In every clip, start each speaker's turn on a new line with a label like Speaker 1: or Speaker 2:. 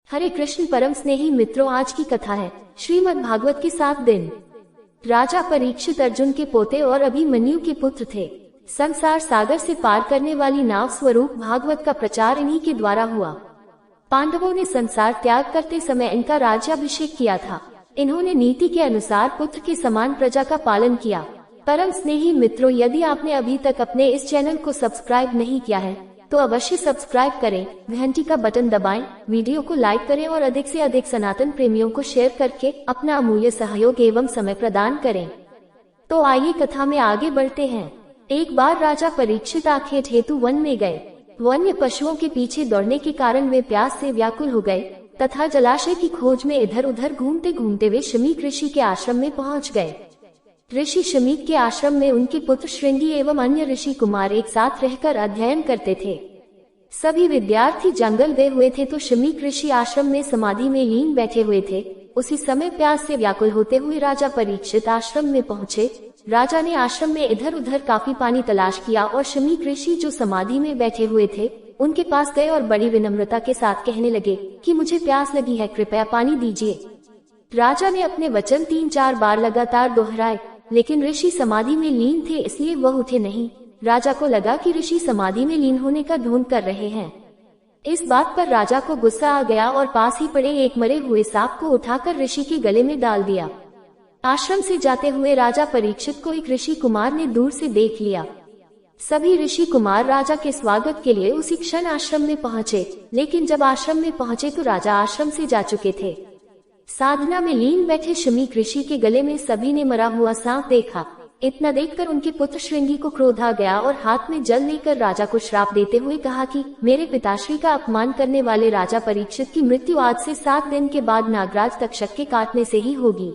Speaker 1: हरे कृष्ण परम स्नेही मित्रों, आज की कथा है श्रीमद् भागवत के 7 दिन। राजा परीक्षित अर्जुन के पोते और अभिमन्यु के पुत्र थे। संसार सागर से पार करने वाली नाव स्वरूप भागवत का प्रचार इन्हीं के द्वारा हुआ। पांडवों ने संसार त्याग करते समय इनका राज्याभिषेक किया था। इन्होंने नीति के अनुसार पुत्र के समान प्रजा का पालन किया। परम स्नेही मित्रों, यदि आपने अभी तक अपने इस चैनल को सब्सक्राइब नहीं किया है तो अवश्य सब्सक्राइब करें, घंटी का बटन दबाएं, वीडियो को लाइक करें और अधिक से अधिक सनातन प्रेमियों को शेयर करके अपना अमूल्य सहयोग एवं समय प्रदान करें। तो आइए कथा में आगे बढ़ते हैं। एक बार राजा परीक्षित आखेट हेतु वन में गए। वन्य पशुओं के पीछे दौड़ने के कारण वे प्यास से व्याकुल हो गए तथा जलाशय की खोज में इधर उधर घूमते घूमते वे शमीक ऋषि के आश्रम में पहुंच गए। ऋषि शमीक के आश्रम में उनके पुत्र श्रृंगी एवं अन्य ऋषि कुमार एक साथ रहकर अध्ययन करते थे। सभी विद्यार्थी जंगल गए हुए थे तो शमीक ऋषि आश्रम में समाधि में लीन बैठे हुए थे। उसी समय प्यास से व्याकुल होते हुए राजा परीक्षित आश्रम में पहुंचे। राजा ने आश्रम में इधर उधर काफी पानी तलाश किया और शमीक ऋषि जो समाधि में बैठे हुए थे उनके पास गए और बड़ी विनम्रता के साथ कहने लगे कि मुझे प्यास लगी है, कृपया पानी दीजिए। राजा ने अपने वचन 3-4 बार लगातार दोहराए, लेकिन ऋषि समाधि में लीन थे इसलिए वह उठे नहीं। राजा को लगा कि ऋषि समाधि में लीन होने का ढोंग कर रहे हैं। इस बात पर राजा को गुस्सा आ गया और पास ही पड़े एक मरे हुए सांप को उठाकर ऋषि के गले में डाल दिया। आश्रम से जाते हुए राजा परीक्षित को एक ऋषि कुमार ने दूर से देख लिया। सभी ऋषि कुमार राजा के स्वागत के लिए उसी क्षण आश्रम में पहुंचे, लेकिन जब आश्रम में पहुंचे तो राजा आश्रम से जा चुके थे। साधना में लीन बैठे शमीक ऋषि के गले में सभी ने मरा हुआ सांप देखा। इतना देखकर उनके पुत्र श्रृंगी को क्रोध आ गया और हाथ में जल लेकर राजा को श्राप देते हुए कहा कि मेरे पिताश्री का अपमान करने वाले राजा परीक्षित की मृत्यु आज से 7 दिन के बाद नागराज तक्षक के काटने से ही होगी।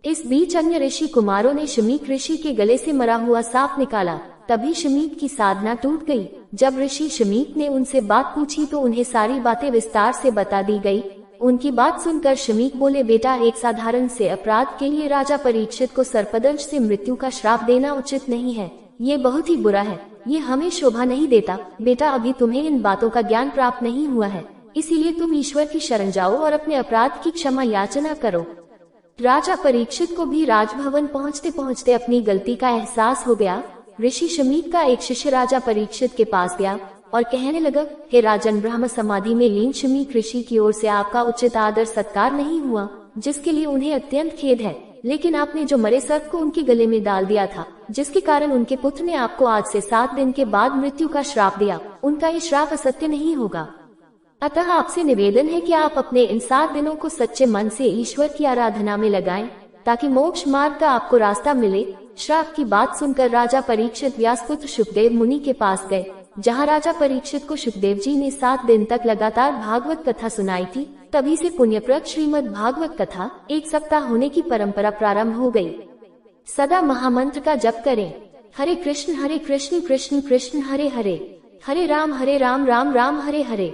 Speaker 1: इस बीच अन्य ऋषि कुमारों ने शमीक ऋषि के गले से मरा हुआ सांप निकाला। तभी शमीक की साधना टूट गई। जब ऋषि शमीक ने उनसे बात पूछी तो उन्हें सारी बातें विस्तार से बता दी गई। उनकी बात सुनकर शमीक बोले, बेटा, एक साधारण से अपराध के लिए राजा परीक्षित को सर्पदंश से मृत्यु का श्राप देना उचित नहीं है। ये बहुत ही बुरा है, ये हमें शोभा नहीं देता। बेटा, अभी तुम्हें इन बातों का ज्ञान प्राप्त नहीं हुआ है, इसीलिए तुम ईश्वर की शरण जाओ और अपने अपराध की क्षमा याचना करो। राजा परीक्षित को भी राजभवन पहुँचते पहुँचते अपनी गलती का एहसास हो गया। ऋषि शमीक का एक शिष्य राजा परीक्षित के पास गया और कहने लगा, हे राजन, ब्रह्म समाधि में लीन शमीक ऋषि की ओर से आपका उचित आदर सत्कार नहीं हुआ, जिसके लिए उन्हें अत्यंत खेद है। लेकिन आपने जो मरे सर्प को उनके गले में डाल दिया था, जिसके कारण उनके पुत्र ने आपको आज से 7 दिन के बाद मृत्यु का श्राप दिया, उनका ये श्राप असत्य नहीं होगा। अतः आपसे निवेदन है कि आप अपने इन 7 दिनों को सच्चे मन से ईश्वर की आराधना में लगाएं, ताकि मोक्ष मार्ग का आपको रास्ता मिले। श्राप की बात सुनकर राजा परीक्षित व्यासपुत्र शुकदेव मुनि के पास गए, जहाँ राजा परीक्षित को शुकदेव जी ने 7 दिन तक लगातार भागवत कथा सुनाई थी। तभी से पुण्यप्रद श्रीमद् भागवत कथा 1 सप्ताह होने की परंपरा प्रारंभ हो गई। सदा महामंत्र का जप करें। हरे कृष्ण कृष्ण कृष्ण हरे हरे, हरे राम राम राम हरे हरे।